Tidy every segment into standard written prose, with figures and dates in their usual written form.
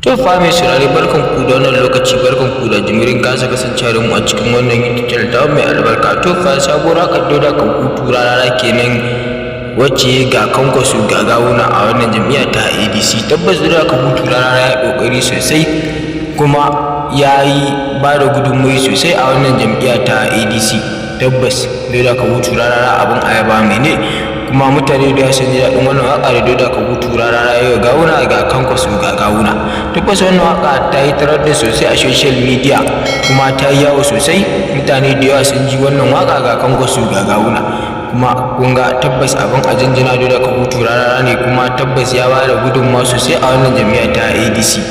To fa mai saurare barkan ku da wannan lokaci, barkan ku da jimirin kasa kasancewa da mu a cikin wannan YouTube channel ta mai albarka. To fa sabuwar haka da ka hutu rarara kenan wacce ga Kwankwaso ga Gawuna a wannan jam'iyya ta ADC. Tabbas da ka hutu rarara ya kokari sosai kuma ya yi ba da gudunmawi sosai a wannan jam'iyya ta ADC. Tabbas da ka hutu rarara abin ayaba mai ne, kuma mutane da sun ji daɗin wannan waƙa da ka hutu rarara yau Gawuna ga Kwankwaso ga Gawuna. Tabbas wannan waƙa ta yi tarar da sosai a social media kuma ta yi yawo sosai, mutane da yawa sun ji wannan waƙa ga Kwankwaso ga Gawuna. Kuma kun ga tabbas abin a jinjina da ka hutu rarara ne, kuma tabbas ya ba da gudunmawa sosai a wannan jam'iyya ta ADC.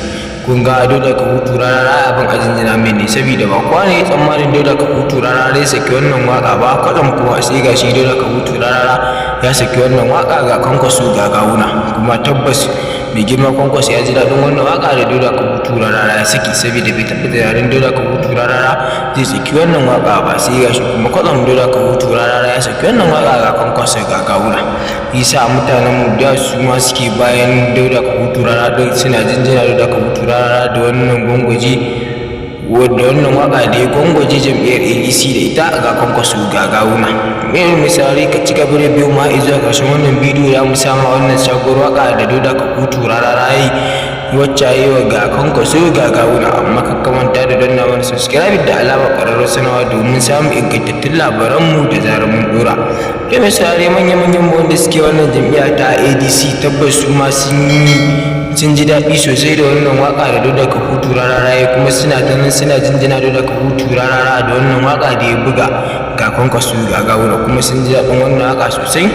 Kun ga da ka hutu rarara abin a jinjina mai ne, saboda ba kowa ne tsammanin da ka hutu rarara ya saki wannan waƙa ba, kwaɗam kuma sai ga shi da ka hutu rarara ya saki wannan waƙa ga Kwankwaso ga Gawuna. Kuma tabbas mai girma Kwankwaso ya ji daɗin wannan waƙa da Dauda ka hutu rarara ya saki, saboda bai taɓa tunanin Dauda ka hutu rarara zai saki wannan waƙa ba, sai ga shi kuma kwatsam Dauda ka hutu rarara ya saki wannan waƙa ga Kwankwaso ga Gawuna. Yasa mutanen mu da su ma suke bayan Dauda ka hutu rarara ɗin, suna jinjina Dauda ka hutu rarara da wannan gwangwaje wadda wannan waƙa da ya gwangwaje jam'iyyar ADC da ita ga Kwankwaso ga Gawuna. Mai misali ka ci gaba da biyo ma zuwa ƙarshen wannan bidiyo ya musama wannan sabuwar waƙa da Dauda ka hutu rarara yayi wacce yi wa ga Kwankwaso ga Gawuna. Amma ka kamanta da danna mana subscribe da alamar ƙararrawar sanarwa domin samun ingantattun labaranmu da zarar mun ɗora. Da misali manya-manyan wanda suke wannan jam'iyya ta ADC tabbas su ma sun ji daɗi sosai da wannan waƙa da Dauda ka hutu rarara ya, kuma suna ganin suna jinjina Dauda ka hutu rarara da wannan waƙa da ya buga ga Kwankwaso ga Gawuna, kuma sun ji daɗin wannan waƙa sosai.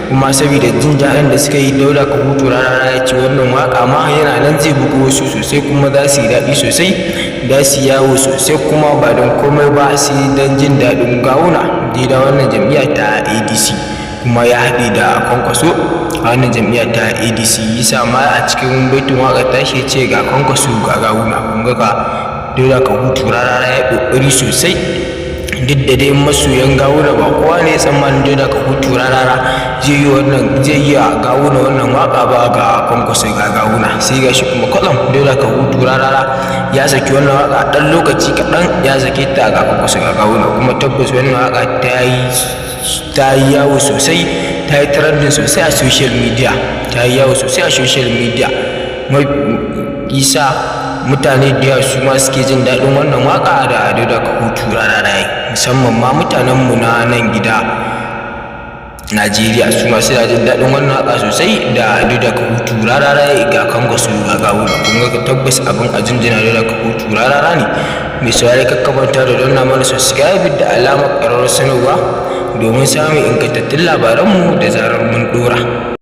Kuma saboda jin daɗin da suka yi Dauda ka hutu rarara ya ce wannan waƙa ma yana nan zai buga wasu sosai, kuma za su yi daɗi sosai, za su yawo sosai, kuma ba don komai ba sai don jin daɗin Gawuna da wannan jam'iyya ta ADC. Kuma ya haɗe da Kwankwaso a wannan jam'iyya ta ADC. Yasa ma a cikin baitin waƙar tashi ce ga Kwankwaso ga Gawuna. Kun ga ka Dauda ka hutu rarara ya ƙoƙari sosai, duk da dai masoyan Gawuna ba kowa ne tsammanin Dauda ka hutu rarara zai yi a Gawuna wannan waƙa ba ga Kwankwaso ga Gawuna. Sai ga shi kuma kwatsam Dauda ka hutu rarara ya saki wannan waƙa ɗan lokaci kaɗan ya sake ta ga Kwankwaso ga Gawuna. Kuma tabbas wannan waƙa ta yi yawo sosai, ta yi trending sosai a social media, ta yi yawo sosai a social media. Isa mutane da yawa su ma suke jin daɗin wannan waƙa da Dauda ka hutu rarara yayi, musamman ma mutanenmu na nan gida Najeriya, su ma suna jin daɗin wannan waƙa sosai da Dauda ka hutu rarara yayi ga Kwankwaso ga Gawuna. Kun ga tabbas abin a jinjina Dauda ka hutu rarara ne. Mai saurare ka kamanta da danna mana subscribe da alamar ƙararrawar sanarwa domin samun ingantattun labaranmu da zarar mun ɗora.